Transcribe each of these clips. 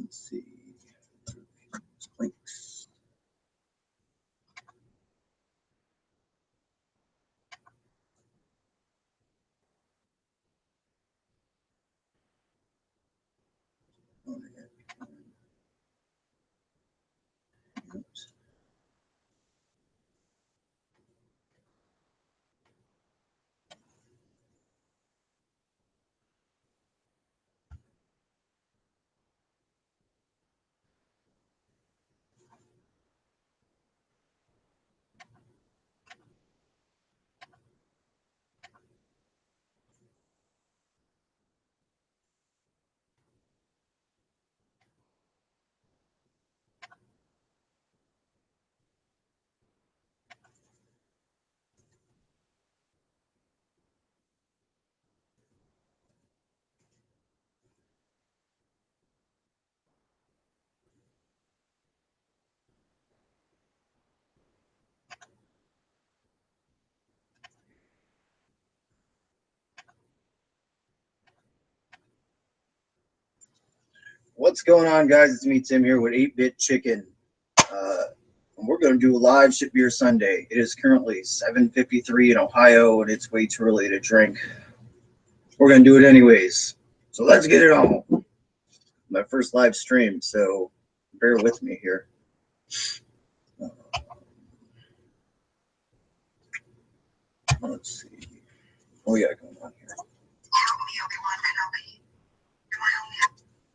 Let's see. Links. Oops. What's going on, guys? It's me, Tim, here with 8-Bit Chicken. And we're going to do a live Ship Beer Sunday. It is currently 7:53 in Ohio, and it's way too early to drink. We're going to do it anyways. So let's get it on. My first live stream, so bear with me here. Let's see. Oh, yeah, going on here.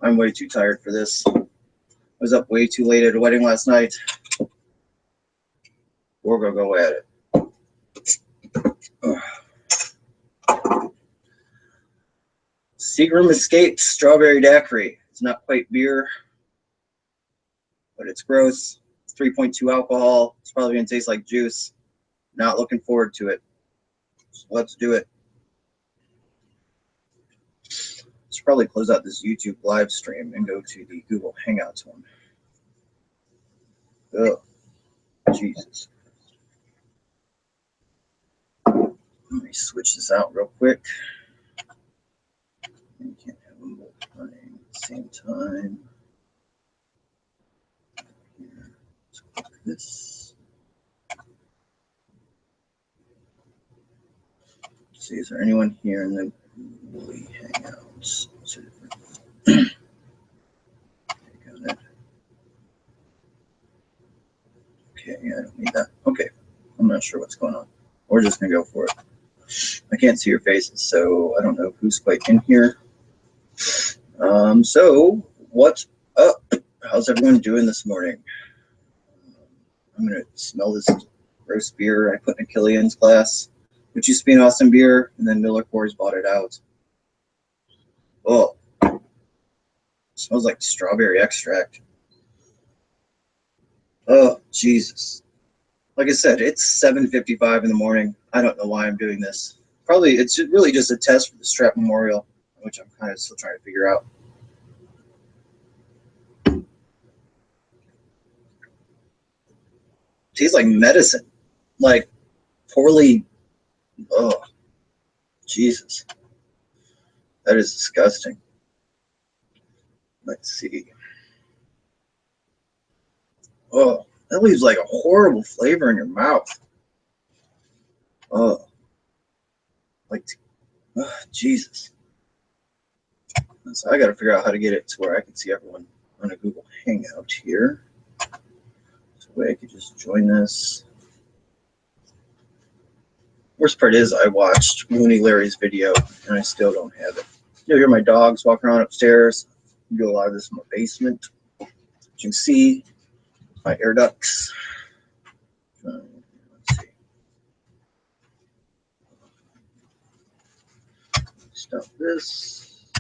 I'm way too tired for this. I was up way too late at a wedding last night. We're going to go at it. Seagram Escape Strawberry Daiquiri. It's not quite beer, but it's gross. It's 3.2 alcohol. It's probably going to taste like juice. Not looking forward to it. So let's do it. Should probably close out this YouTube live stream and go to the Google Hangouts one. Oh, Jesus. Let me switch this out real quick. You can't have them both playing at the same time. Here, let's click this. Let's see, is there anyone here in the Google Hangouts? Okay, I don't need that. Okay, I'm not sure what's going on. We're just gonna go for it. I can't see your faces, so I don't know who's quite in here. So what's up? How's everyone doing this morning? I'm gonna smell this gross beer I put in a Killian's glass, which used to be an awesome beer, and then Miller Coors bought it out. Oh, it smells like strawberry extract. Oh, Jesus. Like I said, it's 7:55 in the morning. I don't know why I'm doing this. Probably it's really just a test for the Strap Memorial, which I'm kind of still trying to figure out. Tastes like medicine. Like poorly. Oh, Jesus. That is disgusting. Let's see. Oh, that leaves like a horrible flavor in your mouth. Oh, like, oh, Jesus. So I got to figure out how to get it to where I can see everyone on a Google Hangout here. So I could just join this. Worst part is I watched Looney Larry's video and I still don't have it. You'll hear my dogs walking around upstairs. I do a lot of this in my basement. As you can see, my air ducts. Let's see. Stop this.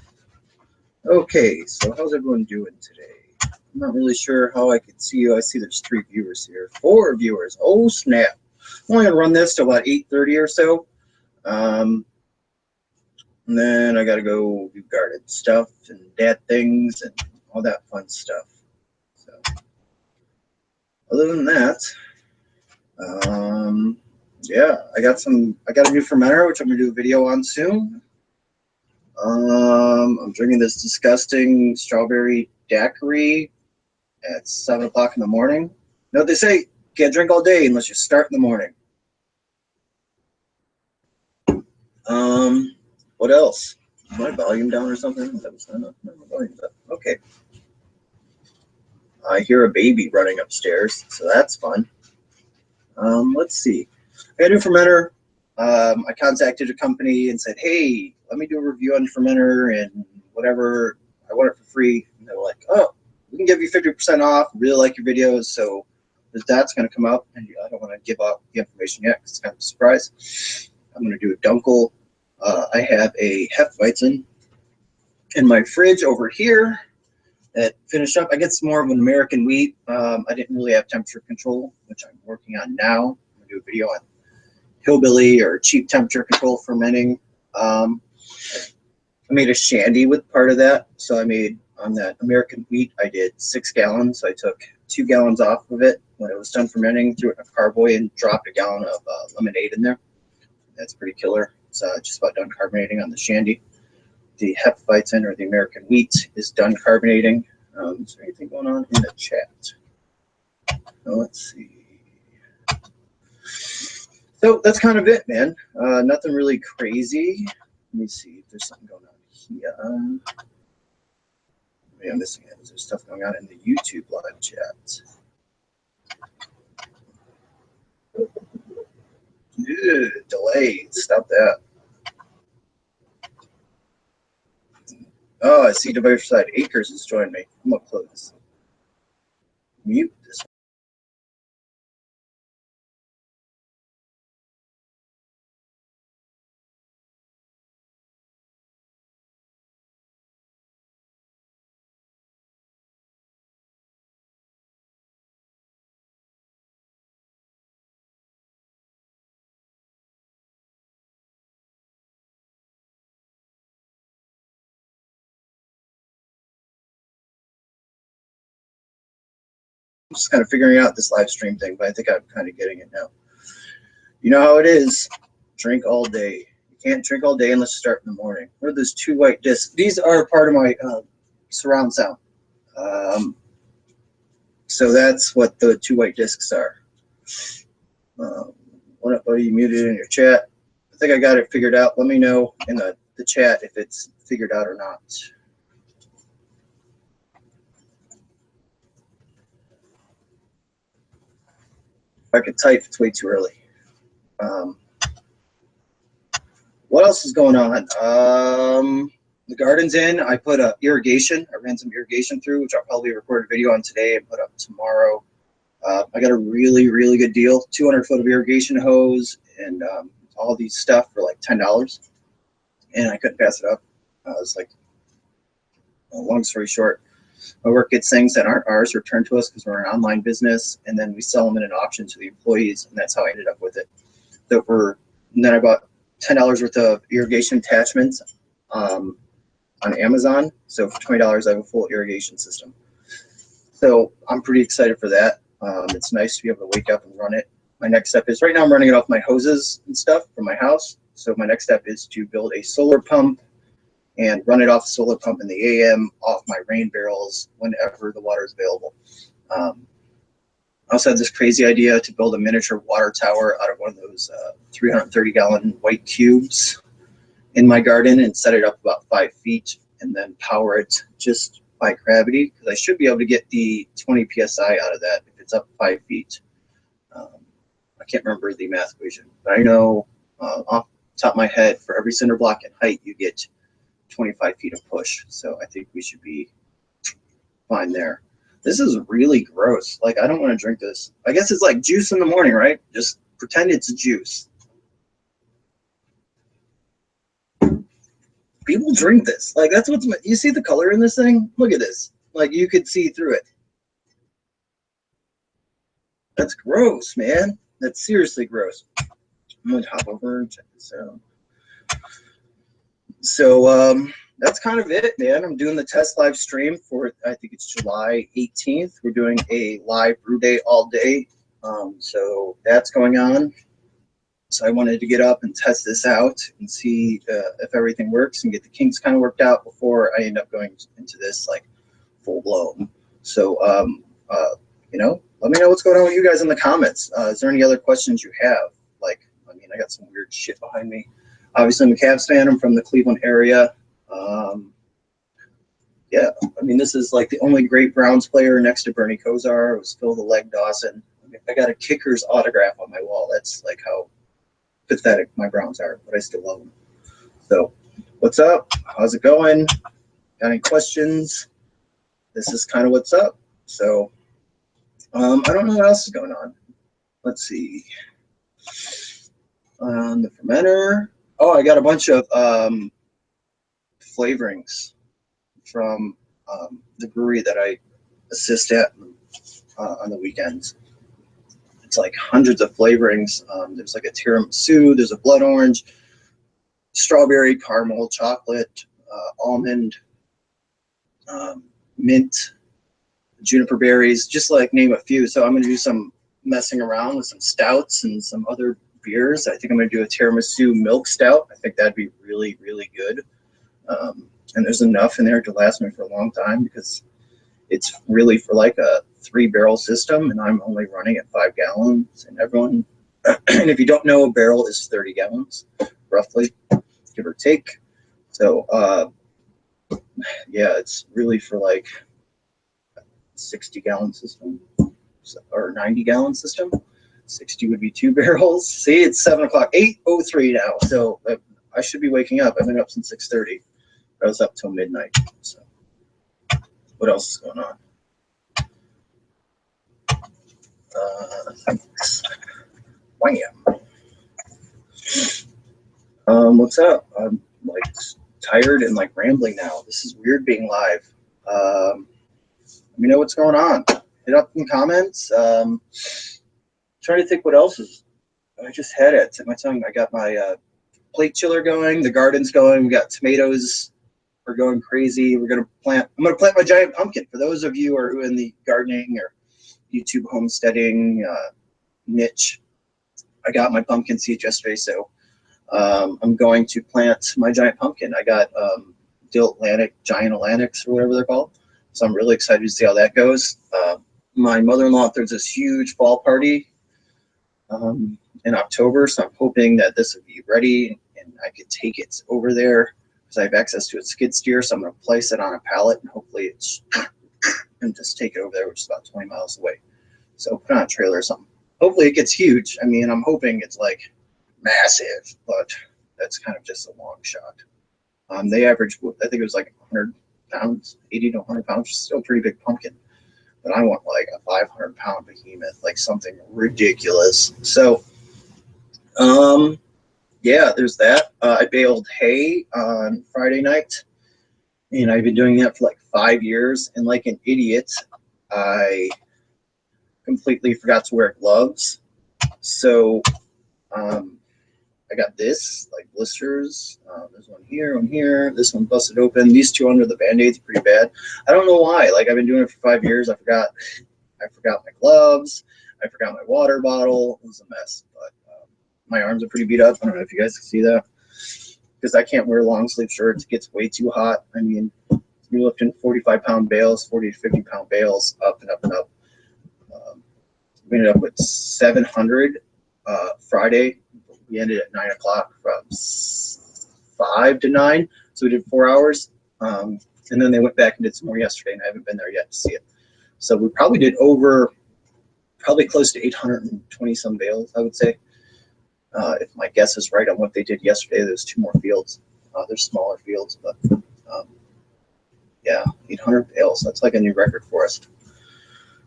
Okay, so how's everyone doing today? I'm not really sure how I can see you. I see there's 3 viewers here. 4 viewers. Oh, snap. I'm only going to run this to about 8:30 or so. And then I got to go do garden stuff and dad things and all that fun stuff. So, other than that, yeah, I got a new fermenter, which I'm going to do a video on soon. I'm drinking this disgusting strawberry daiquiri at 7 o'clock in the morning. You know what they say? Can't drink all day unless you start in the morning. What else? Is my volume down or something? That was not my volume up. Okay. I hear a baby running upstairs, so that's fun. Let's see. I got a new fermenter. I contacted a company and said, hey, let me do a review on fermenter and whatever. I want it for free. And they were like, oh, we can give you 50% off. Really like your videos. So that's going to come out. And I don't want to give out the information yet because it's kind of a surprise. I'm going to do a Dunkel. I have a Hefeweizen in my fridge over here that finished up. I get some more of an American wheat. I didn't really have temperature control, which I'm working on now. I'm going to do a video on hillbilly or cheap temperature control fermenting. I made a shandy with part of that. So I made on that American wheat, I did 6 gallons. So I took 2 gallons off of it when it was done fermenting, threw it in a carboy and dropped a gallon of lemonade in there. That's pretty killer. It's just about done carbonating on the shandy. The Hefeweizen or the American wheat is done carbonating. Is there anything going on in the chat? Let's see. So that's kind of it, man. Nothing really crazy. Let me see if there's something going on here. Maybe I'm missing it. Is there stuff going on in the YouTube live chat? Ew, delay. Stop that. Oh, I see Diversified Acres has joined me. I'm gonna close. Mute this. I'm just kind of figuring out this live stream thing, but I think I'm kind of getting it now. You know how it is. Drink all day. You can't drink all day unless you start in the morning. What are those 2 white discs? These are part of my surround sound. So that's what the 2 white discs are. What are you muted in your chat? I think I got it figured out. Let me know in the chat if it's figured out or not. If I could type, it's way too early. What else is going on? The garden's in. I put irrigation. I ran some irrigation through, which I'll probably record a video on today and put up tomorrow. I got a really, really good deal. 200 foot of irrigation hose and all these stuff for like $10. And I couldn't pass it up. I was like, long story short, my work gets things that aren't ours returned to us because we're an online business, and then we sell them in an auction to the employees, and that's how I ended up with it. And then I bought $10 worth of irrigation attachments on Amazon. So for $20, I have a full irrigation system. So I'm pretty excited for that. It's nice to be able to wake up and run it. My next step is, right now I'm running it off my hoses and stuff from my house. So my next step is to build a solar pump and run it off a solar pump in the AM off my rain barrels whenever the water is available. I also had this crazy idea to build a miniature water tower out of one of those 330-gallon white cubes in my garden and set it up about 5 feet and then power it just by gravity, because I should be able to get the 20 PSI out of that if it's up 5 feet. I can't remember the math equation, but I know off the top of my head, for every cinder block in height, you get 25 feet of push. So I think we should be fine there. This is really gross. Like, I don't want to drink this. I guess it's like juice in the morning, right? Just pretend it's juice. People drink this. Like, that's what's, you see the color in this thing? Look at this. Like, you could see through it. That's gross, man. That's seriously gross. I'm going to hop over and check this out. So, that's kind of it, man. I'm doing the test live stream for, I think it's July 18th. We're doing a live brew day all day. So that's going on. So I wanted to get up and test this out and see if everything works and get the kinks kind of worked out before I end up going into this like full blown. So, you know, let me know what's going on with you guys in the comments. Is there any other questions you have? Like, I mean, I got some weird shit behind me. Obviously, I'm a Cavs fan. I'm from the Cleveland area. Yeah, I mean, this is like the only great Browns player next to Bernie Kosar. It was Phil the Leg Dawson. I got a kicker's autograph on my wall. That's like how pathetic my Browns are, but I still love them. So, what's up? How's it going? Got any questions? This is kind of what's up. So, I don't know what else is going on. Let's see. The fermenter. Oh, I got a bunch of flavorings from the brewery that I assist at on the weekends. It's like hundreds of flavorings. There's like a tiramisu, there's a blood orange, strawberry, caramel, chocolate, almond, mint, juniper berries, just like name a few. So I'm going to do some messing around with some stouts and some other beers. I think I'm going to do a tiramisu milk stout. I think that'd be really, really good. And there's enough in there to last me for a long time because it's really for like a 3-barrel system, and I'm only running at 5 gallons. And everyone, and if you don't know, a barrel is 30 gallons, roughly, give or take. So, yeah, it's really for like 60-gallon system or 90-gallon system. 60 would be 2 barrels. See, it's 7 o'clock, 8:03 now. So I should be waking up. I've been up since 6:30. I was up till midnight. So what else is going on? Thanks. Wham. What's up? I'm like tired and like rambling now. This is weird being live. Let me know what's going on. Hit up in the comments. Trying to think what else is. I just had it. Tip my tongue. I got my plate chiller going. The garden's going. We got tomatoes. We're going crazy. I'm gonna plant my giant pumpkin. For those of you who are in the gardening or YouTube homesteading niche, I got my pumpkin seeds yesterday, so I'm going to plant my giant pumpkin. I got giant Atlantics or whatever they're called. So I'm really excited to see how that goes. My mother-in-law throws this huge fall party in October, so I'm hoping that this will be ready and I could take it over there. I have access to a skid steer, so I'm going to place it on a pallet and hopefully it's and just take it over there, which is about 20 miles away. So put on a trailer or something. Hopefully it gets huge. I mean, I'm hoping it's like massive, but that's kind of just a long shot. They average, I think it was like 100 pounds, 80 to 100 pounds, which is still a pretty big pumpkin. But I want like a 500-pound behemoth, like something ridiculous. So, yeah, there's that. I baled hay on Friday night, and I've been doing that for like 5 years. And like an idiot, I completely forgot to wear gloves. So I got this, like blisters. There's one here. This one busted open. These two under the Band-Aids pretty bad. I don't know why. Like I've been doing it for 5 years. I forgot my gloves. I forgot my water bottle. It was a mess, but my arms are pretty beat up. I don't know if you guys can see that because I can't wear long sleeve shirts. It gets way too hot. I mean, you're lifting 45-pound bales, 40 to 50-pound bales up and up and up. We ended up with 700 Friday. We ended at 9 o'clock from 5 to 9. So we did 4 hours. And then they went back and did some more yesterday, and I haven't been there yet to see it. So we probably did probably close to 820 some bales, I would say. If my guess is right on what they did yesterday, there's 2 more fields. There's smaller fields, but yeah, 800 bales. That's like a new record for us.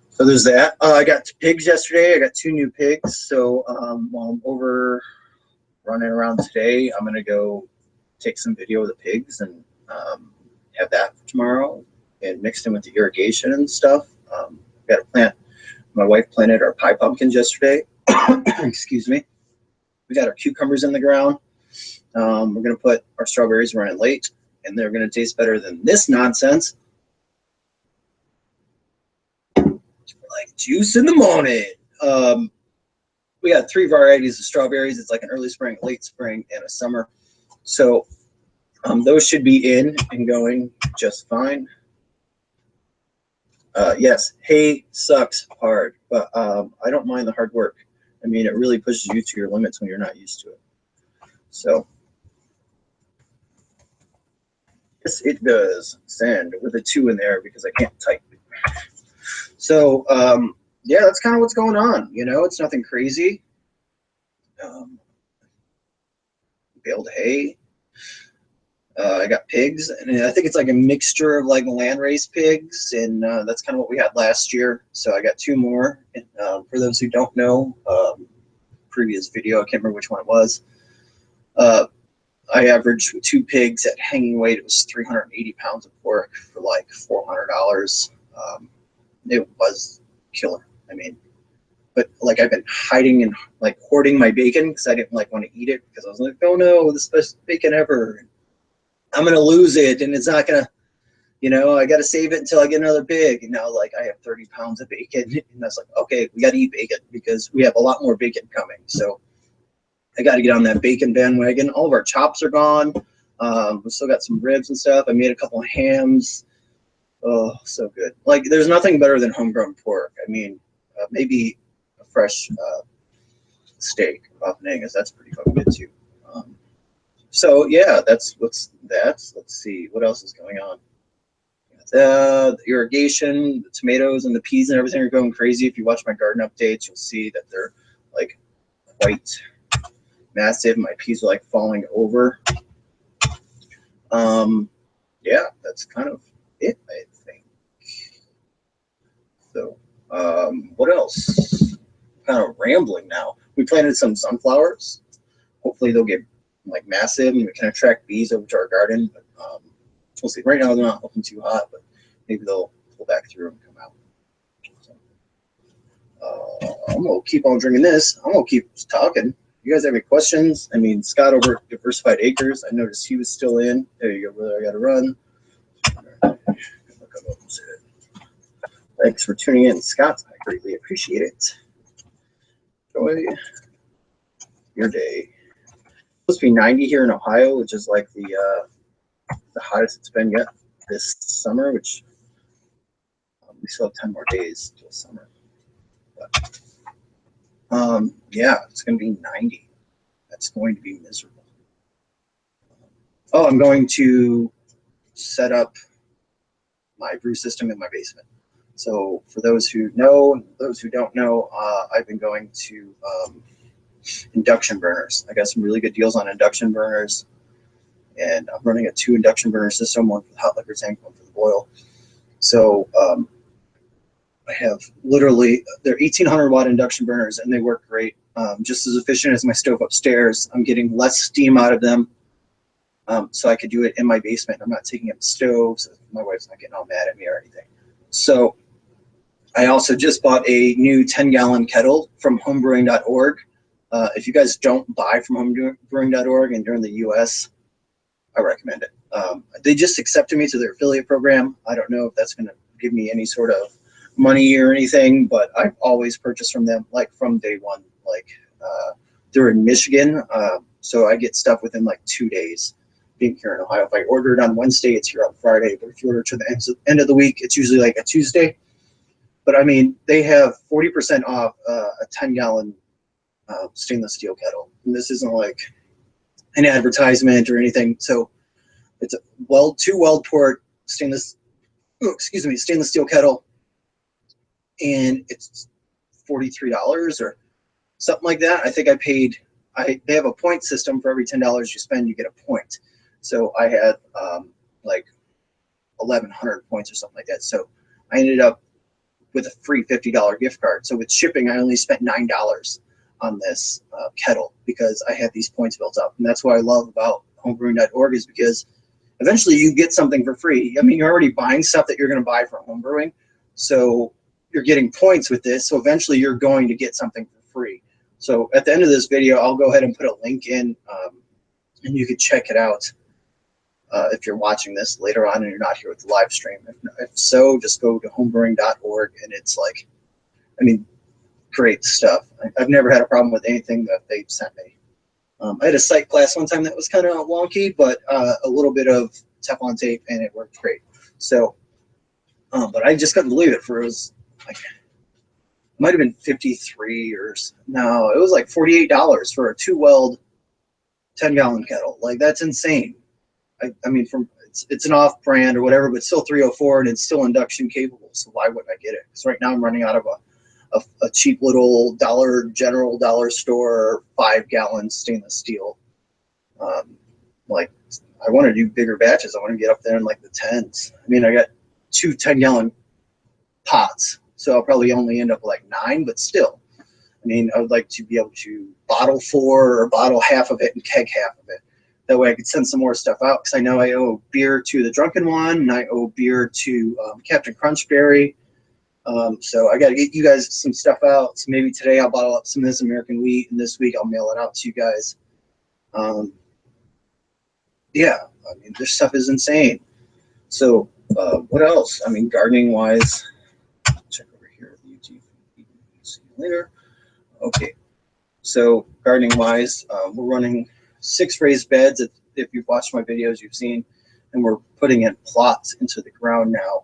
So there's that. I got pigs yesterday. I got 2 new pigs. So while I'm over running around today, I'm going to go take some video of the pigs and have that for tomorrow and mix them with the irrigation and stuff. Got to plant. My wife planted our pie pumpkins yesterday. Excuse me. We got our cucumbers in the ground. We're going to put our strawberries running late, and they're going to taste better than this nonsense. Like juice in the morning. we got 3 varieties of strawberries. It's like an early spring, late spring, and a summer. So those should be in and going just fine. Yes, hay sucks hard, but I don't mind the hard work. I mean, it really pushes you to your limits when you're not used to it. So, yes, it does. Send with a 2 in there because I can't type. So, yeah, that's kind of what's going on. You know, it's nothing crazy. Baled hay. I got pigs, and I think it's like a mixture of like land-raised pigs, and that's kind of what we had last year. So I got 2 more. And, for those who don't know, previous video, I can't remember which one it was. I averaged with 2 pigs at hanging weight. It was 380 pounds of pork for like $400. It was killer. I mean, but like I've been hiding and like hoarding my bacon because I didn't like want to eat it because I was like, oh no, this best bacon ever. I'm gonna lose it, and it's not gonna, you know, I gotta save it until I get another pig. And now like I have 30 pounds of bacon, and I was like, okay, we gotta eat bacon because we have a lot more bacon coming. So I got to get on that bacon bandwagon. All of our chops are gone. We still got some ribs and stuff. I made a couple of hams. Oh, so good. Like, there's nothing better than homegrown pork. I mean, maybe a fresh steak off an Angus. That's pretty fucking good too. So yeah, that's what's that. Let's see what else is going on. The irrigation, the tomatoes and the peas and everything are going crazy. If you watch my garden updates, you'll see that they're like quite massive. My peas are like falling over. Yeah, that's kind of it, I think. So, what else? Kind of rambling now. We planted some sunflowers. Hopefully they'll get like massive and we can attract bees over to our garden. But we'll see. Right now they're not looking too hot, but maybe they'll pull back through and come out. So, I'm gonna keep on drinking this. I'm gonna keep talking. You guys have any questions? I mean, Scott over at Diversified Acres, I noticed he was still in. There you go, brother. I got to run. Thanks for tuning in, Scott. I greatly appreciate it. Enjoy your day. It's supposed to be 90 here in Ohio, which is like the hottest it's been yet this summer, which we still have 10 more days till summer. But, yeah, it's going to be 90. That's going to be miserable. Oh, I'm going to set up my brew system in my basement. So for those who know, and those who don't know, I've been going to induction burners. I got some really good deals on induction burners, and I'm running a 2 induction burner system, one for the hot liquor tank, one for the boil. So I have literally, they're 1800 watt induction burners, and they work great. Just as efficient as my stove upstairs. I'm getting less steam out of them, so I could do it in my basement. I'm not taking up the stove, so my wife's not getting all mad at me or anything. So I also just bought a new 10-gallon kettle from homebrewing.org. If you guys don't buy from homebrewing.org and you're in the US, I recommend it. They just accepted me to their affiliate program. I don't know if that's going to give me any sort of money or anything, but I've always purchased from them, like from day one. Like they're in Michigan, so I get stuff within like 2 days. Being here in Ohio, if I order it on Wednesday, it's here on Friday. But if you order to the end of the week, it's usually like a Tuesday. But I mean, they have 40% off a 10-gallon stainless steel kettle, and this isn't like an advertisement or anything. So it's a 2 weld port stainless steel kettle, and it's $43 or something like that. I think I paid. They have a point system. For every $10 you spend, you get a point. So I had like 1,100 points or something like that. So I ended up with a free $50 gift card. So with shipping, I only spent $9 on this kettle because I had these points built up. And that's what I love about homebrewing.org, is because eventually you get something for free. I mean, you're already buying stuff that you're going to buy for homebrewing. So you're getting points with this. So eventually you're going to get something for free. So at the end of this video, I'll go ahead and put a link in, and you can check it out if you're watching this later on and you're not here with the live stream. If so, just go to homebrewing.org, and it's like, I mean, great stuff. I've never had a problem with anything that they've sent me. I had a psych class one time that was kind of wonky, but a little bit of Teflon tape and it worked great. So, but I just couldn't believe it. For it was like, it might have been 53 or no, it was like $48 for a 2-weld 10-gallon kettle. Like, that's insane. I mean, it's an off-brand or whatever, but still 304 and it's still induction capable. So why wouldn't I get it? Because right now I'm running out of a cheap little General Dollar Store 5-gallon stainless steel. Like, I want to do bigger batches. I want to get up there in like the 10s. I mean, I got 2 10-gallon pots, so I'll probably only end up like 9, but still. I mean, I would like to be able to bottle 4 or bottle half of it and keg half of it. That way I could send some more stuff out, because I know I owe beer to the Drunken One, and I owe beer to Captain Crunchberry. So I got to get you guys some stuff out. So maybe today I'll bottle up some of this American wheat, and this week I'll mail it out to you guys. Yeah, I mean, this stuff is insane. So what else? I mean, gardening wise, check over here. YouTube. See you later. Okay. So gardening wise, we're running 6 raised beds. If you've watched my videos, you've seen, and we're putting in plots into the ground now.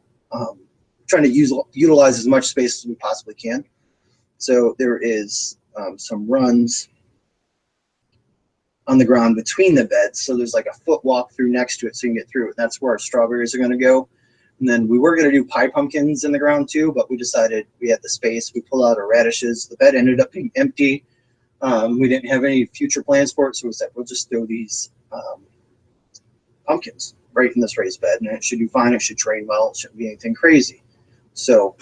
Trying to utilize as much space as we possibly can. So there is some runs on the ground between the beds. So there's like a foot walk through next to it so you can get through it. That's where our strawberries are going to go. And then we were going to do pie pumpkins in the ground too, but we decided we had the space. We pulled out our radishes. The bed ended up being empty. We didn't have any future plans for it, so we said we'll just throw these pumpkins right in this raised bed, and it should do fine. It should drain well. It shouldn't be anything crazy. So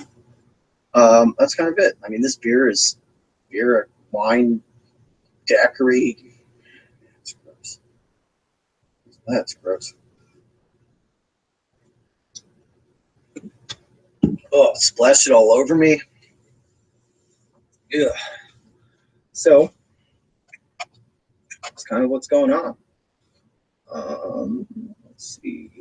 that's kind of it. I mean, this beer is beer, wine, daiquiri. That's gross. That's gross. Oh, it splashed it all over me. Yeah. So that's kind of what's going on. Let's see.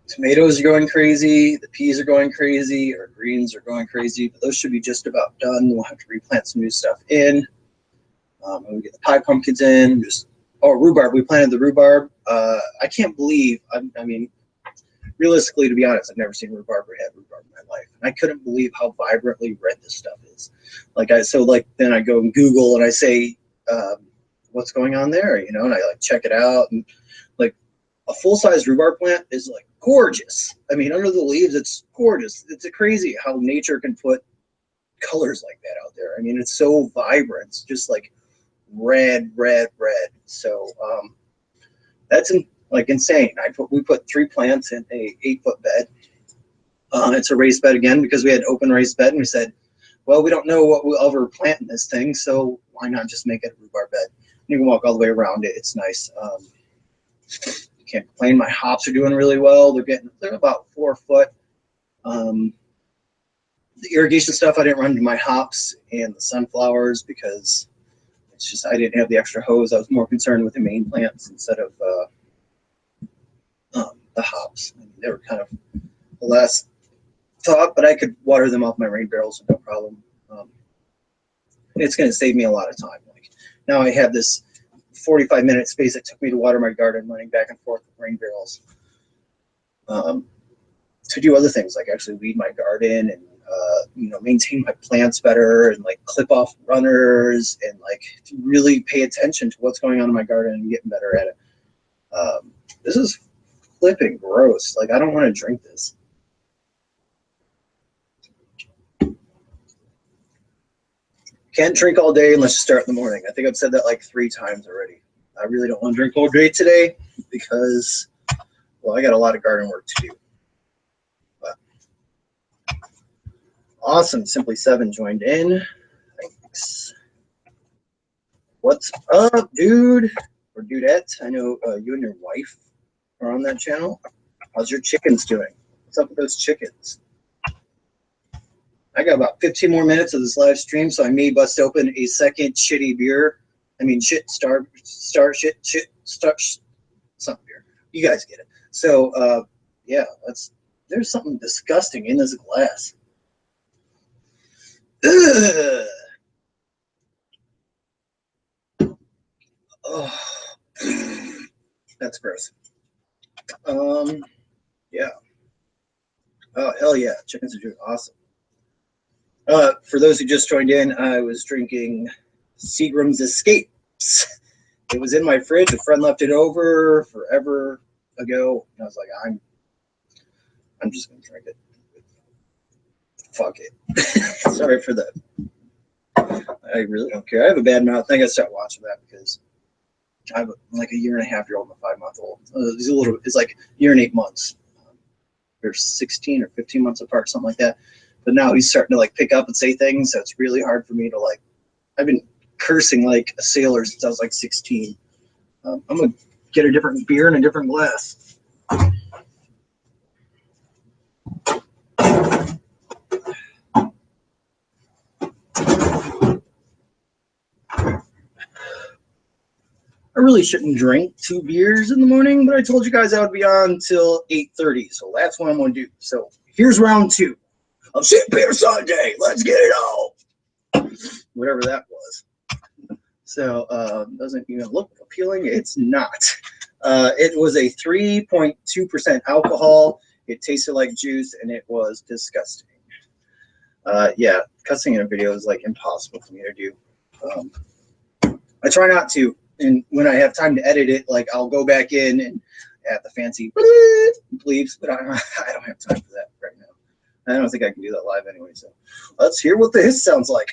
Tomatoes are going crazy. The peas are going crazy. Our greens are going crazy. But those should be just about done. We'll have to replant some new stuff in. And we get the pie pumpkins in. Rhubarb. We planted the rhubarb. I can't believe. I mean, realistically, to be honest, I've never seen rhubarb or had rhubarb in my life. And I couldn't believe how vibrantly red this stuff is. Then I go and Google and I say, what's going on there? You know, and I like check it out, and like a full-size rhubarb plant is like gorgeous. I mean, under the leaves, it's gorgeous. It's crazy how nature can put colors like that out there. I mean, it's so vibrant. It's just like red, red, red. So that's insane. We put 3 plants in a 8-foot bed. It's a raised bed again because we had open raised bed, and we said, well, we don't know what we'll ever plant in this thing, so why not just make it a rhubarb bed? You can walk all the way around it. It's nice. Can't complain. My hops are doing really well. They're about 4 foot. The irrigation stuff, I didn't run to my hops and the sunflowers because it's just I didn't have the extra hose. I was more concerned with the main plants instead of the hops. I mean, they were kind of the last thought, but I could water them off my rain barrels with no problem. It's going to save me a lot of time. Like now I have this 45-minute space it took me to water my garden, running back and forth with rain barrels to do other things like actually weed my garden and maintain my plants better and like clip off runners and like really pay attention to what's going on in my garden and getting better at it. This is flipping gross. Like I don't want to drink this. Can't drink all day unless you start in the morning. I think I've said that like 3 times already. I really don't want to drink all day today because, well, I got a lot of garden work to do. But awesome. Simply 7 joined in. Thanks. What's up, dude? Or dudette? I know you and your wife are on that channel. How's your chickens doing? What's up with those chickens? I got about 15 more minutes of this live stream, so I may bust open a second shitty beer. I mean, something beer. You guys get it. So, yeah, there's something disgusting in this glass. Ugh. Oh, that's gross. Yeah. Oh, hell yeah. Chickens are doing awesome. For those who just joined in, I was drinking Seagram's Escapes. It was in my fridge. A friend left it over forever ago. And I was like, I'm just going to drink it. Fuck it. Sorry for that. I really don't care. I have a bad mouth. I think I start watching that because I have like a 1.5-year-old and a 5-month-old. It's like a year and 8 months. They're 16 or 15 months apart, something like that. But now he's starting to like pick up and say things, so it's really hard for me to like. I've been cursing like a sailor since I was like 16. I'm gonna get a different beer and a different glass. I really shouldn't drink 2 beers in the morning, but I told you guys I would be on till 8:30, so that's what I'm gonna do. So here's round 2 of Shit Beer Sunday. Let's get it on. Whatever that was. So doesn't even look appealing. It's not. It was a 3.2% alcohol. It tasted like juice, and it was disgusting. Yeah, cussing in a video is like impossible for me to do. I try not to, and when I have time to edit it, like I'll go back in and add the fancy bleeps, but I don't have time for that right now. I don't think I can do that live anyway. So let's hear what the hiss sounds like.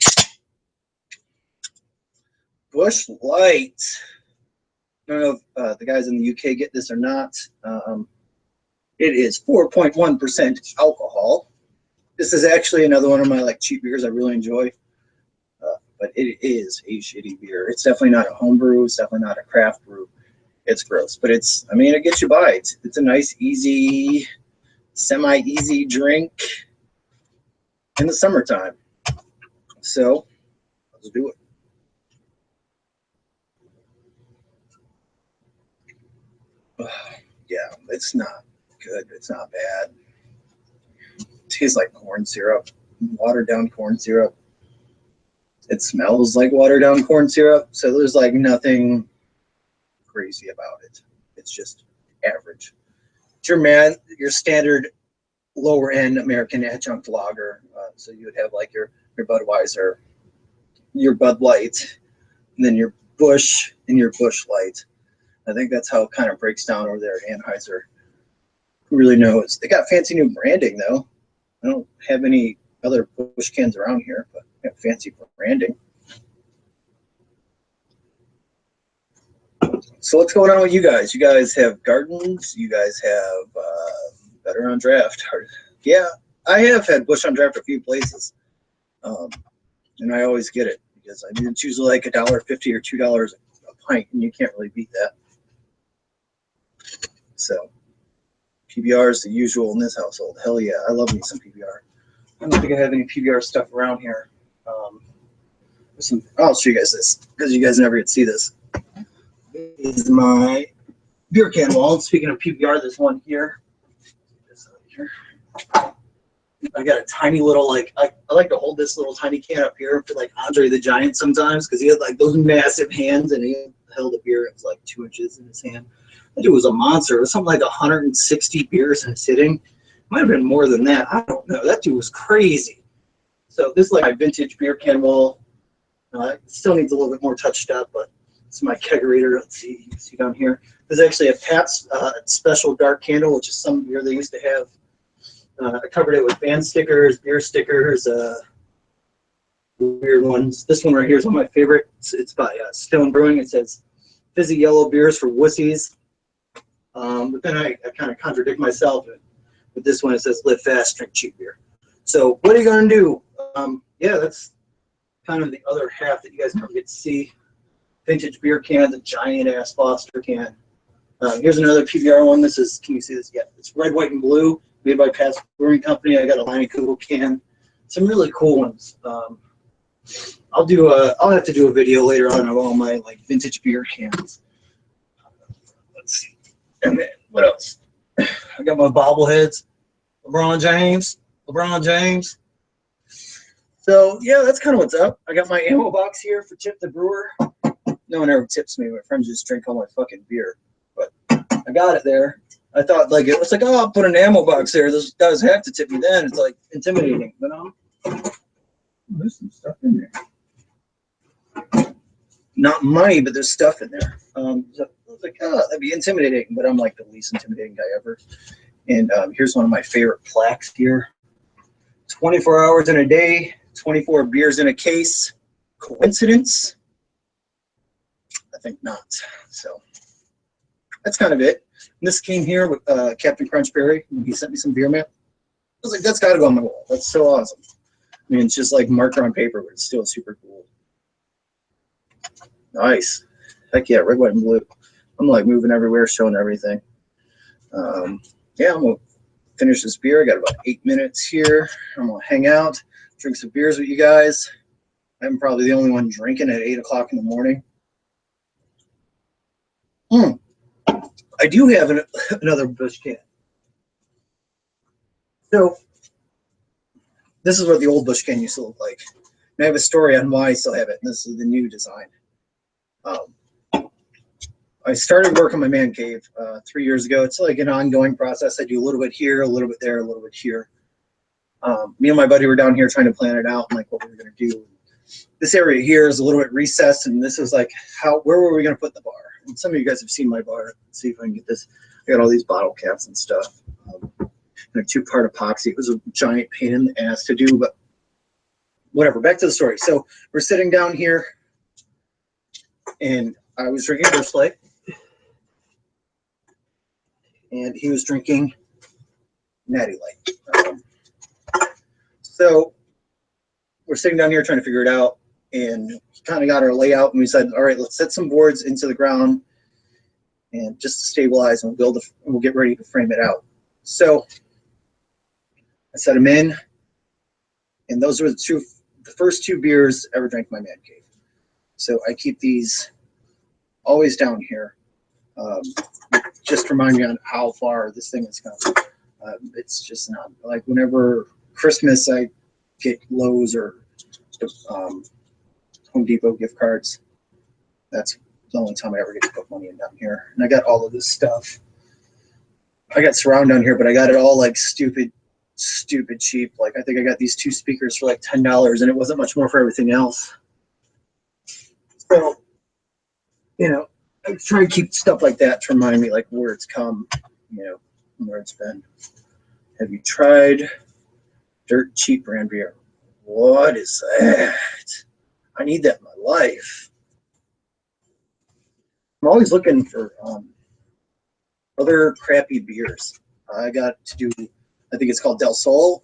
Bush Light. I don't know if the guys in the UK get this or not. It is 4.1% alcohol. This is actually another one of my like cheap beers I really enjoy. But it is a shitty beer. It's definitely not a home brew. It's definitely not a craft brew. It's gross, but it's, I mean, it gets you by. It's a nice, easy, semi-easy drink in the summertime. So let's do it. Yeah, it's not good. It's not bad. It tastes like corn syrup, watered down corn syrup. It smells like watered down corn syrup. So there's like nothing crazy about it. It's just average. It's your standard lower end American adjunct lager. So you would have like your Budweiser, your Bud Light, and then your Busch and your Busch Light. I think that's how it kind of breaks down over there at Anheuser. Who really knows? They got fancy new branding though. I don't have any other Busch cans around here, but they have fancy branding. So what's going on with you guys? You guys have gardens. You guys have Better on Draft. Yeah, I have had Busch on Draft a few places, and I always get it because I mean it's usually like $1.50 or $2 a pint, and you can't really beat that. So PBR is the usual in this household. Hell yeah, I love me some PBR. I don't think I have any PBR stuff around here. I'll show you guys this because you guys never get to see this. This is my beer can wall. Speaking of PBR, there's one here. I got a tiny little, like, I like to hold this little tiny can up here for like Andre the Giant sometimes because he had like those massive hands and he held a beer. It was like 2 inches in his hand. That dude was a monster. It was something like 160 beers in a sitting. Might have been more than that. I don't know. That dude was crazy. So this is like my vintage beer can wall. It still needs a little bit more touched up, but it's my kegerator. Let's see. You can see down here. There's actually a Pat's special dark candle, which is some beer they used to have. I covered it with band stickers, beer stickers, weird ones. This one right here is one of my favorites. It's by Stone Brewing. It says fizzy yellow beers for wussies. But then I kind of contradict myself. With this one, it says live fast, drink cheap beer. So what are you going to do? Yeah, that's kind of the other half that you guys never get to see. Vintage beer can, the giant-ass Foster can. Here's another PBR one. This is, can you see this? Yeah, it's red, white, and blue, made by Pat's Brewing Company. I got a Line Kugel can. Some really cool ones. I'll have to do a video later on of all my like vintage beer cans. Let's see. And then what else? I got my bobbleheads. LeBron James. So yeah, that's kind of what's up. I got my ammo box here for Tip the Brewer. No one ever tips me. My friends just drink all my fucking beer. But I got it there. I thought like it was like, oh, I'll put an ammo box there. Those guys have to tip me then. It's like intimidating. But there's some stuff in there. Not money, but there's stuff in there. So I was like, oh, that'd be intimidating. But I'm like the least intimidating guy ever. And here's one of my favorite plaques here. 24 hours in a day, 24 beers in a case. Coincidence? I think not. So that's kind of it. And this came here with Captain Crunchberry. He sent me some beer mail. I was like, that's got to go on my wall. That's so awesome. I mean, it's just like marker on paper, but it's still super cool. Nice. Heck yeah, red, white, and blue. I'm like moving everywhere, showing everything. Yeah, I'm going to finish this beer. I got about 8 minutes here. I'm going to hang out, drink some beers with you guys. I'm probably the only one drinking at 8 o'clock in the morning. I do have another Busch can. So this is what the old Busch can used to look like. And I have a story on why I still have it, and this is the new design. I started work on my man cave 3 years ago. It's like an ongoing process. I do a little bit here, a little bit there, a little bit here. Me and my buddy were down here trying to plan it out and like what we were going to do. This area here is a little bit recessed, and this was like, where were we going to put the bar? And some of you guys have seen my bar. Let's see if I can get this. I got all these bottle caps and stuff. And a 2-part epoxy. It was a giant pain in the ass to do, but whatever. Back to the story. So we're sitting down here, and I was drinking Busch Light, and he was drinking Natty Light. So we're sitting down here trying to figure it out, and he kind of got our layout, and we said, all right, let's set some boards into the ground and just to stabilize, and we'll get ready to frame it out. So I set them in, and those were the first 2 beers I ever drank in my man cave. So I keep these always down here, just to remind me on how far this thing has come. It's just not like whenever Christmas I get Lowe's or Home Depot gift cards. That's the only time I ever get to put money in down here. And I got all of this stuff. I got surround down here, but I got it all like stupid cheap. Like I think I got these 2 speakers for like $10, and it wasn't much more for everything else. So, you know, I try to keep stuff like that to remind me like where it's come, you know, and where it's been. Have you tried dirt cheap brand beer? What is that? I need that in my life. I'm always looking for other crappy beers. I got to do, I think it's called Del Sol.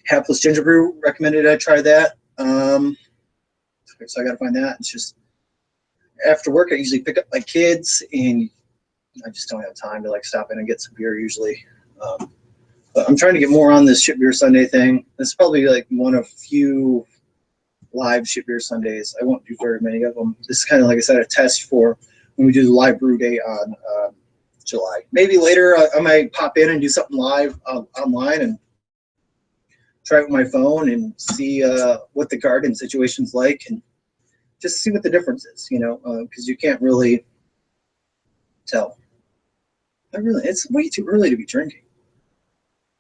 Hapless Ginger Brew recommended I try that. So I got to find that. It's just after work, I usually pick up my kids, and I just don't have time to like stop in and get some beer usually. But I'm trying to get more on this Ship Beer Sunday thing. This is probably like one of few live Ship Beer Sundays. I won't do very many of them. This is kind of, like I said, a test for when we do the live brew day on July. Maybe later I might pop in and do something live online and try it with my phone and see what the garden situation's like and just see what the difference is, you know, because you can't really tell. It's way too early to be drinking.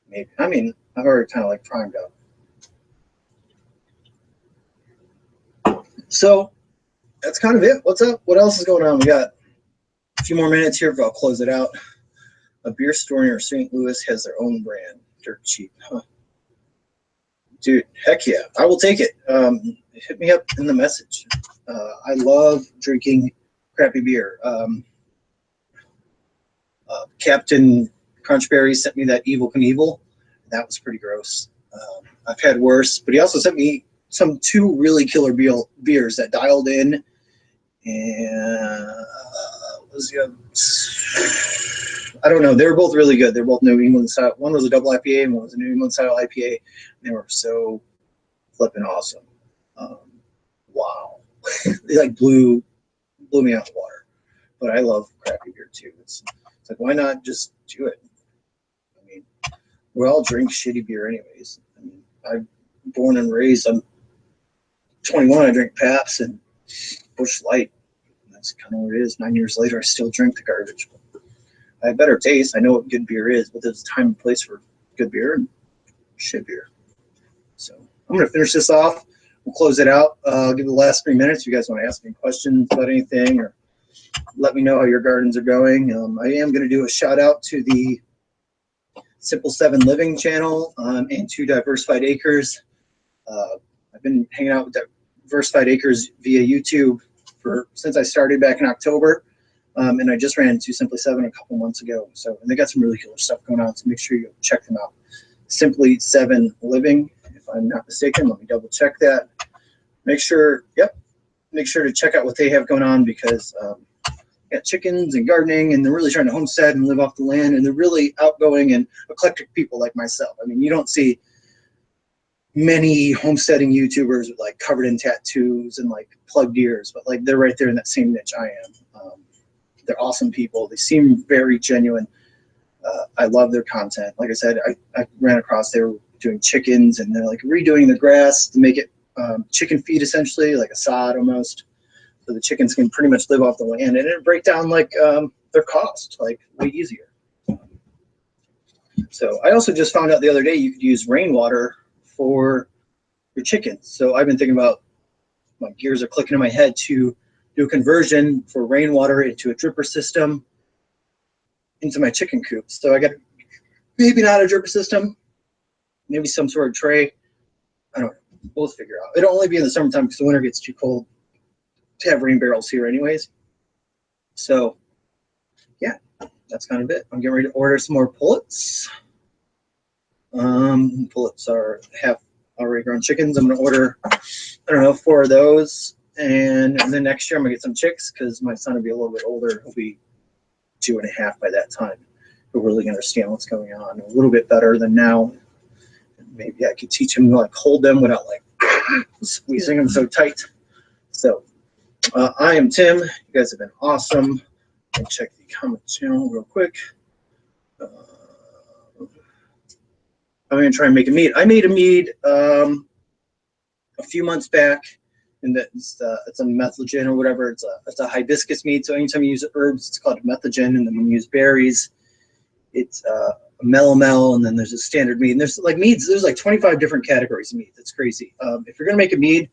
Maybe. I mean, I've already kind of like primed up. So that's kind of it. What's up? What else is going on? We got a few more minutes here, but I'll close it out. A beer store near St. Louis has their own brand. Dirt cheap. Huh. Dude, heck yeah. I will take it. Hit me up in the message. I love drinking crappy beer. Captain Crunchberry sent me that Evil Knievel. That was pretty gross. I've had worse, but he also sent me some 2 really killer beers that dialed in. And I don't know. They were both really good. They're both New England style. One was a double IPA, and one was a New England style IPA. They were so flipping awesome. Wow. They like blew me out of the water. But I love crappy beer too. It's like, why not just do it? I mean, we all drink shitty beer anyways. I'm born and raised. I'm 21. I drink Pabst and Busch Light. That's kind of what it is. 9 years later, I still drink the garbage. I have better taste. I know what good beer is, but there's a time and place for good beer and shit beer. So I'm going to finish this off. We'll close it out. I'll give it the last 3 minutes. If you guys want to ask any questions about anything or let me know how your gardens are going. I am going to do a shout out to the Simple 7 Living channel and to Diversified Acres. I've been hanging out with Diversified Acres via YouTube since I started back in October. And I just ran into Simply 7 a couple months ago. So, and they got some really killer stuff going on. So make sure you check them out. Simply 7 Living, if I'm not mistaken. Let me double check that. Make sure to check out what they have going on because they got chickens and gardening, and they're really trying to homestead and live off the land, and they're really outgoing and eclectic people like myself. I mean, you don't see many homesteading YouTubers with like covered in tattoos and like plugged ears, but like they're right there in that same niche I am. They're awesome people. They seem very genuine. I love their content. Like I said, I ran across, they were doing chickens and they're like redoing the grass to make it chicken feed essentially, like a sod almost. So the chickens can pretty much live off the land, and it break down like their cost, like way easier. So I also just found out the other day you could use rainwater for your chickens. So I've been thinking about, my gears are clicking in my head to do a conversion for rainwater into a dripper system into my chicken coop. So I got maybe not a dripper system, maybe some sort of tray. I don't know. We'll figure out. It'll only be in the summertime because the winter gets too cold to have rain barrels here anyways. So yeah, that's kind of it. I'm getting ready to order some more pullets. Pullets are half already grown chickens. I'm going to order, I don't know, 4 of those. And then next year I'm going to get some chicks because my son will be a little bit older. He'll be 2.5 by that time. He'll really understand what's going on a little bit better than now. Maybe I could teach him to like hold them without like squeezing them so tight. So I am Tim. You guys have been awesome. Let me check the comment channel real quick. I'm going to try and make a mead. I made a mead a few months back, and it's a methogen or whatever. It's a hibiscus mead. So anytime you use herbs, it's called a methogen. And then when you use berries, it's a melomel. And then there's a standard mead. And there's like meads. There's like 25 different categories of mead. That's crazy. If you're going to make a mead,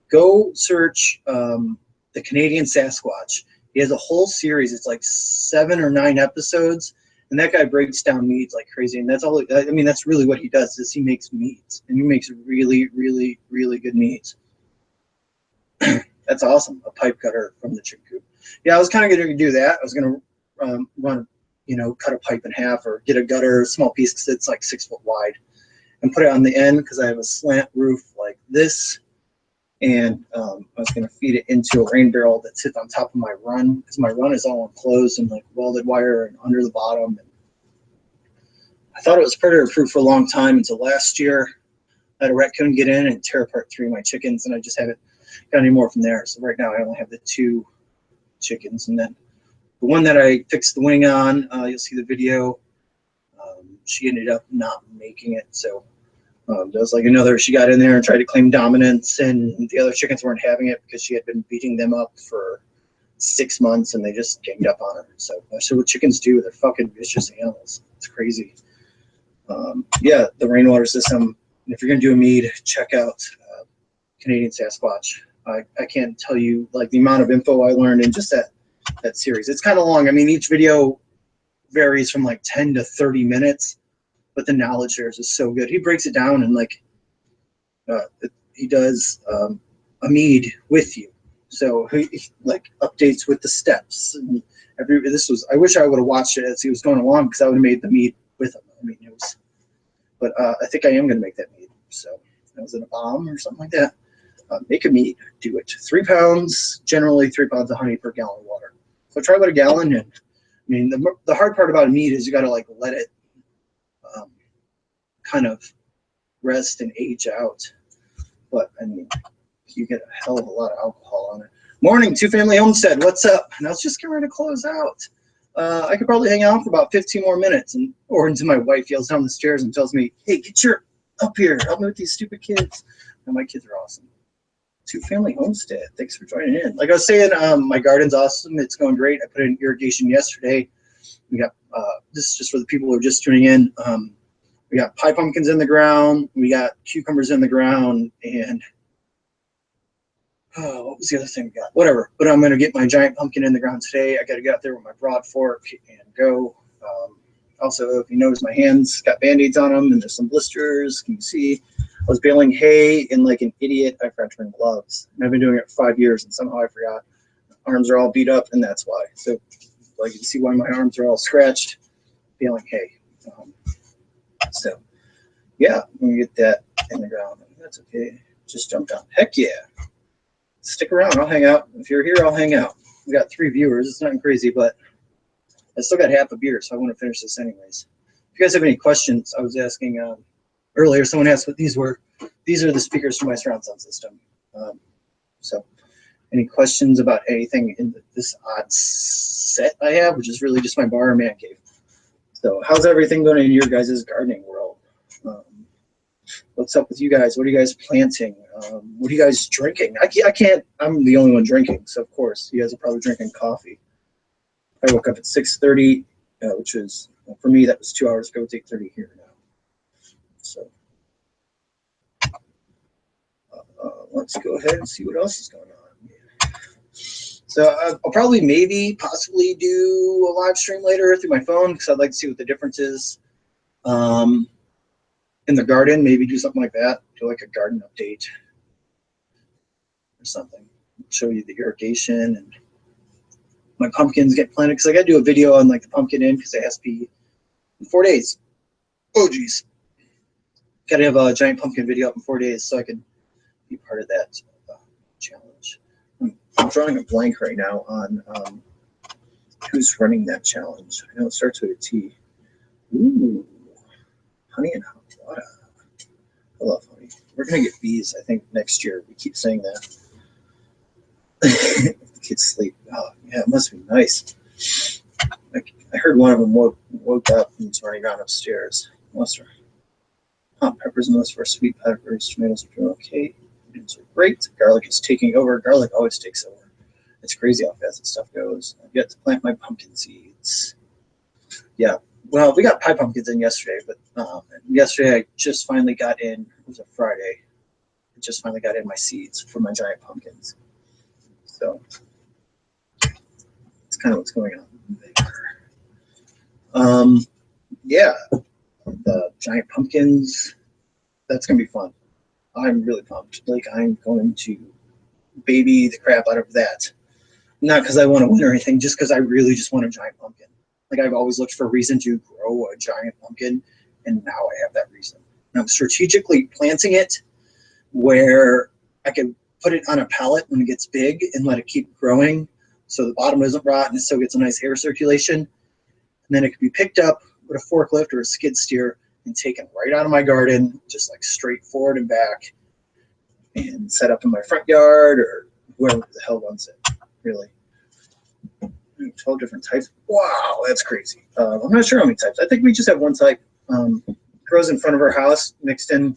go search the Canadian Sasquatch. He has a whole series. It's like 7 or 9 episodes. And that guy breaks down meads like crazy. And that's all, I mean, that's really what he does is he makes meads. And he makes really, really, really good meads. That's awesome. A pipe cutter from the chicken coop. Yeah, I was kind of going to do that. I was going to run, cut a pipe in half or get a gutter, a small piece because it's like 6 foot wide, and put it on the end because I have a slant roof like this. And I was going to feed it into a rain barrel that sits on top of my run because my run is all enclosed and like welded wire and under the bottom. And I thought it was predator proof for a long time until last year. I had a raccoon get in and tear apart 3 of my chickens, and I just haven't got any more from there. So right now I only have the 2 chickens, and then the one that I fixed the wing on, you'll see the video. She ended up not making it, so there was like another, she got in there and tried to claim dominance, and the other chickens weren't having it because she had been beating them up for 6 months, and they just ganged up on her. So that's what chickens do. They're fucking vicious animals. It's crazy. Yeah, the rainwater system. If you're gonna do a mead, check out Canadian Sasquatch. I can't tell you like the amount of info I learned in just that series. It's kind of long. I mean, each video varies from like 10 to 30 minutes. But the knowledge there is so good. He breaks it down and like he does a mead with you. So he like updates with the steps and I wish I would have watched it as he was going along because I would have made the mead with him. I mean, but I think I am going to make that mead. So that was in a bomb or something like that. Make a mead. Do it. 3 pounds, generally 3 pounds of honey per gallon of water. So try about a gallon. And I mean, the hard part about a mead is you got to like let it kind of rest and age out. But I mean, you get a hell of a lot of alcohol on it. Morning, 2 Family Homestead. What's up? And I was just getting ready to close out. I could probably hang out for about 15 more minutes, or until my wife yells down the stairs and tells me, "Hey, get your up here, help me with these stupid kids. And my kids are awesome. Two-family homestead. Thanks for joining in. Like I was saying, my garden's awesome. It's going great. I put in irrigation yesterday. We got this is just for the people who are just tuning in. We got pie pumpkins in the ground. We got cucumbers in the ground, and what was the other thing we got? Whatever. But I'm going to get my giant pumpkin in the ground today. I got to get out there with my broad fork and go. Also, if you notice, my hands got band-aids on them, and there's some blisters. Can you see? I was baling hay, and like an idiot, I forgot to bring gloves. And I've been doing it for 5 years, and somehow I forgot. My arms are all beat up, and that's why. So, like, you can see why my arms are all scratched baling hay. So, yeah, I'm going to get that in the ground. That's okay. Just jump down. Heck yeah. Stick around. I'll hang out. If you're here, I'll hang out. We got 3 viewers. It's nothing crazy, but I still got half a beer, so I want to finish this anyways. If you guys have any questions, I was asking earlier, someone asked what these were. These are the speakers for my surround sound system. So any questions about anything in this odd set I have, which is really just my bar and man cave. So how's everything going in your guys' gardening world? What's up with you guys? What are you guys planting? What are you guys drinking? I can't, I'm the only one drinking, so of course, you guys are probably drinking coffee. I woke up at 6:30, which was, for me, that was 2 hours ago. It's 8:30 here now. So let's go ahead and see what else is going on. So I'll probably, possibly do a live stream later through my phone because I'd like to see what the difference is in the garden. Maybe do something like that. Do like a garden update or something. Show you the irrigation and my pumpkins get planted because I got to do a video on like the pumpkin in because it has to be in 4 days. Oh geez, got to have a giant pumpkin video up in 4 days so I can be part of that challenge. I'm drawing a blank right now on who's running that challenge. I know it starts with a T. Ooh, honey and hot water. I love honey. We're gonna get bees, I think, next year. We keep saying that. Kids sleep. Oh, yeah, it must be nice. I heard one of them woke up and was running around upstairs. Mustard. Hot peppers, most for sweet peppers. Tomatoes are doing okay. Tomatoes are great. Garlic is taking over. Garlic always takes over. It's crazy how fast this stuff goes. I've yet to plant my pumpkin seeds. Yeah, well, we got pie pumpkins in yesterday, but yesterday I just finally got in. It was a Friday. I just finally got in my seeds for my giant pumpkins. So it's kind of what's going on there. Yeah, the giant pumpkins, that's going to be fun. I'm really pumped. Like, I'm going to baby the crap out of that. Not because I want to win or anything, just because I really just want a giant pumpkin. Like, I've always looked for a reason to grow a giant pumpkin, and now I have that reason. And I'm strategically planting it where I can put it on a pallet when it gets big and let it keep growing so the bottom doesn't rot and it still gets a nice air circulation. And then it can be picked up with a forklift or a skid steer and taken right out of my garden, just like straight forward and back, and set up in my front yard or whoever the hell wants it, really. 12 different types. Wow, that's crazy. I'm not sure how many types. I think we just have one type. Grows in front of our house, mixed in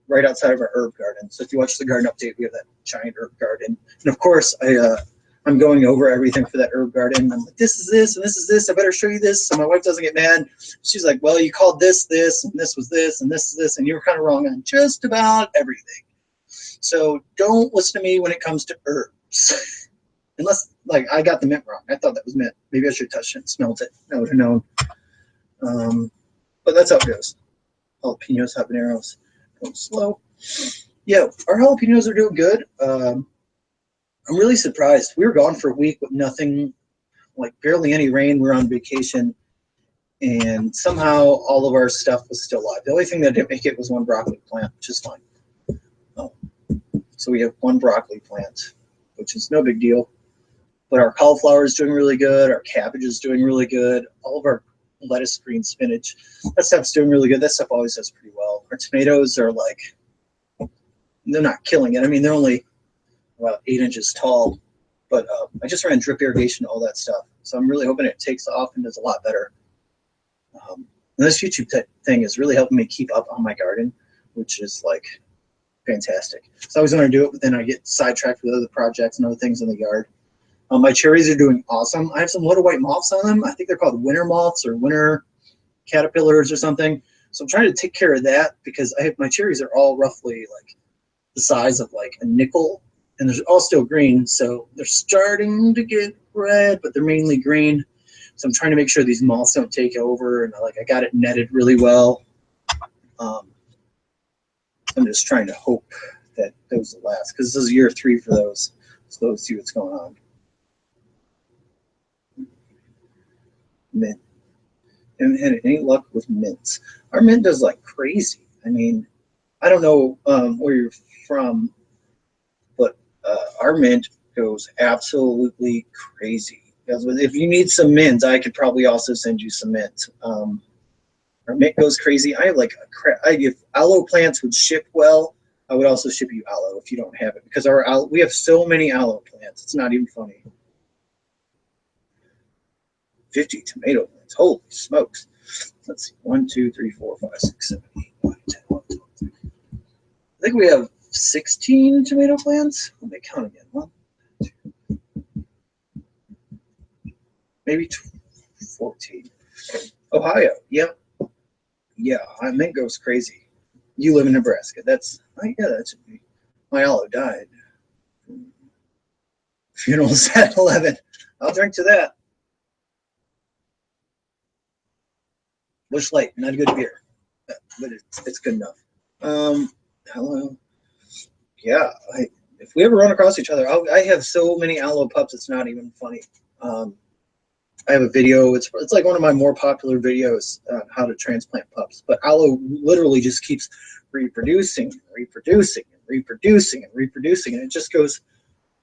right outside of our herb garden. So if you watch the garden update, we have that giant herb garden. And of course, I'm going over everything for that herb garden. I'm like, this is this, and this is this. I better show you this so my wife doesn't get mad. She's like, well, you called this, this, and this was this, and this is this, and you were kind of wrong on just about everything. So don't listen to me when it comes to herbs. Unless, like, I got the mint wrong. I thought that was mint. Maybe I should have touched it and smelled it. I would have known. But that's how it goes. Jalapenos, habaneros. Going slow. Yeah, our jalapenos are doing good. I'm really surprised. We were gone for a week with nothing, like barely any rain. We were on vacation, and somehow all of our stuff was still alive. The only thing that didn't make it was one broccoli plant, which is fine. So we have one broccoli plant, which is no big deal. But our cauliflower is doing really good. Our cabbage is doing really good. All of our lettuce, green spinach, that stuff's doing really good. That stuff always does pretty well. Our tomatoes are like, they're not killing it. I mean, they're only about 8 inches tall. But I just ran drip irrigation, all that stuff. So I'm really hoping it takes off and does a lot better. And this YouTube thing is really helping me keep up on my garden. which is like fantastic. So I was going to do it, but then I get sidetracked with other projects and other things in the yard. My cherries are doing awesome. I have some little white moths on them. I think they're called winter moths or winter caterpillars or something. So I'm trying to take care of that because my cherries are all roughly like the size of like a nickel, and they're all still green. So they're starting to get red, but they're mainly green. So I'm trying to make sure these moths don't take over, and I got it netted really well. I'm just trying to hope that those will last because this is year 3 for those. So let's see what's going on. Mint. Haven't had any luck with mints. Our mint does like crazy. I mean, I don't know where you're from, but our mint goes absolutely crazy. If you need some mint, I could probably also send you some mint. Our mint goes crazy. I have like if aloe plants would ship well, I would also ship you aloe if you don't have it because we have so many aloe plants. It's not even funny. 50 tomato plants. Holy smokes. Let's see. 1, 2, 3, 4, 5, 6, 7, 8, 9, 10, 11, 12, 13. I think we have 16 tomato plants. Let me count again. 1, 2, maybe 14. Ohio. Yep. Yeah, mint goes crazy. You live in Nebraska. That should be. My aloe died. Funeral's at 11. I'll drink to that. Busch Light, not a good beer, but it's good enough. Hello. Yeah, if we ever run across each other, I have so many aloe pups, it's not even funny. I have a video. It's like one of my more popular videos on how to transplant pups. But aloe literally just keeps reproducing, reproducing, and reproducing, and reproducing, and it just goes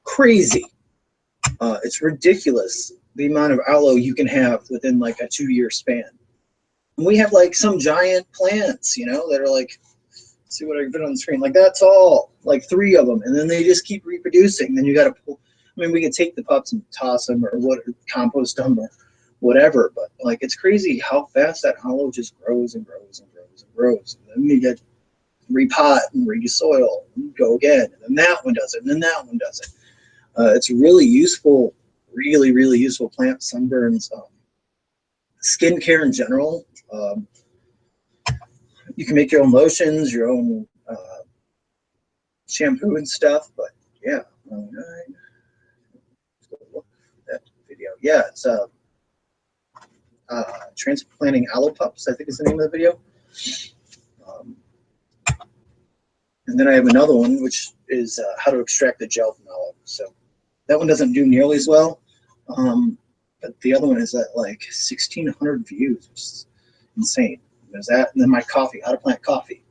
crazy. It's ridiculous the amount of aloe you can have within like a 2-year span. And we have like some giant plants, that are like, see what I put on the screen. Like that's all, like 3 of them, and then they just keep reproducing. Then you got to pull. I mean, we can take the pups and toss them or compost them or whatever, but like it's crazy how fast that aloe just grows and grows and grows and grows. And then you get repot and re-soil and go again, and then that one does it, and then that one does it. It's really useful, really, really useful plant. Sunburns, skincare in general. You can make your own lotions, your own shampoo and stuff, but yeah. All right. That video. Yeah, it's transplanting aloe pups, I think is the name of the video. And then I have another one, which is how to extract the gel from aloe. So that one doesn't do nearly as well, but the other one is at like 1,600 views, which is insane. There's that, and then my coffee, how to plant coffee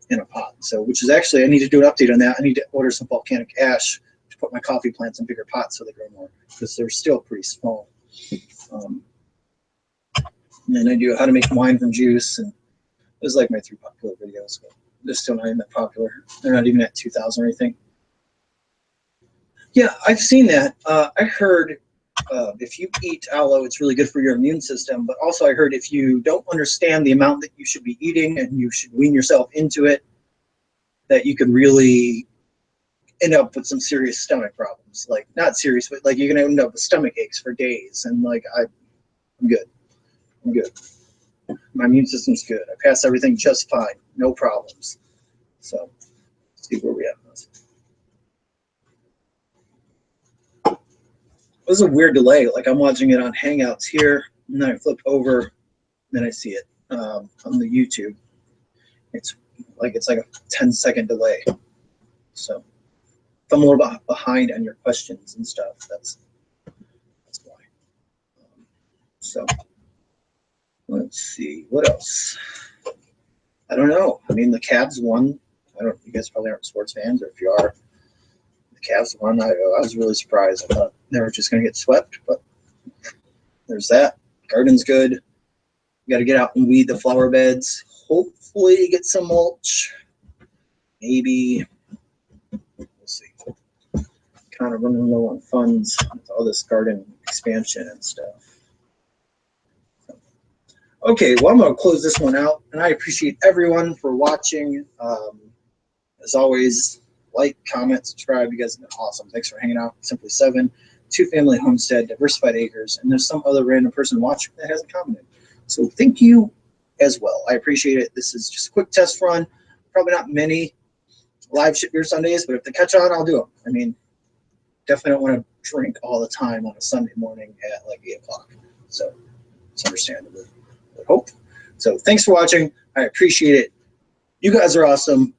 in a pot. So, which is actually, I need to do an update on that. I need to order some volcanic ash to put my coffee plants in bigger pots so they grow more, because they're still pretty small. And then I do how to make wine from juice, and those are like my 3 popular videos, but they're still not even that popular. They're not even at 2,000 or anything. Yeah, I've seen that. I heard if you eat aloe, it's really good for your immune system. But also I heard if you don't understand the amount that you should be eating and you should wean yourself into it, that you could really end up with some serious stomach problems. Like, not serious, but like you're going to end up with stomach aches for days. And like, I'm good. I'm good. My immune system's good. I pass everything just fine. No problems. So let's see where we at. It was a weird delay. Like I'm watching it on Hangouts here, and then I flip over, and then I see it on the YouTube. It's like a 10-second delay. So if I'm a little behind on your questions and stuff, that's why. So let's see what else. I don't know. I mean, the Cavs won. You guys probably aren't sports fans, or if you are, the Cavs won. I was really surprised. I thought they were just going to get swept, but there's that. Garden's good. You got to get out and weed the flower beds. Hopefully get some mulch. Maybe. We'll see. Kind of running low on funds with all this garden expansion and stuff. Okay, well, I'm going to close this one out, and I appreciate everyone for watching. As always, like, comment, subscribe. You guys have been awesome. Thanks for hanging out. Simply 7, 2-family homestead, diversified acres, and there's some other random person watching that hasn't commented. So thank you as well. I appreciate it. This is just a quick test run. Probably not many live ship beer Sundays, but if they catch on, I'll do them. I mean, definitely don't want to drink all the time on a Sunday morning at like 8 o'clock. So it's understandable, I hope. So thanks for watching. I appreciate it. You guys are awesome.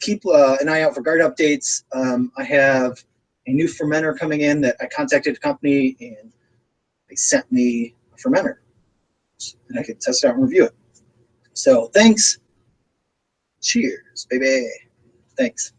Keep an eye out for garden updates. I have a new fermenter coming in that I contacted the company, and they sent me a fermenter, and I can test it out and review it. So thanks. Cheers, baby. Thanks.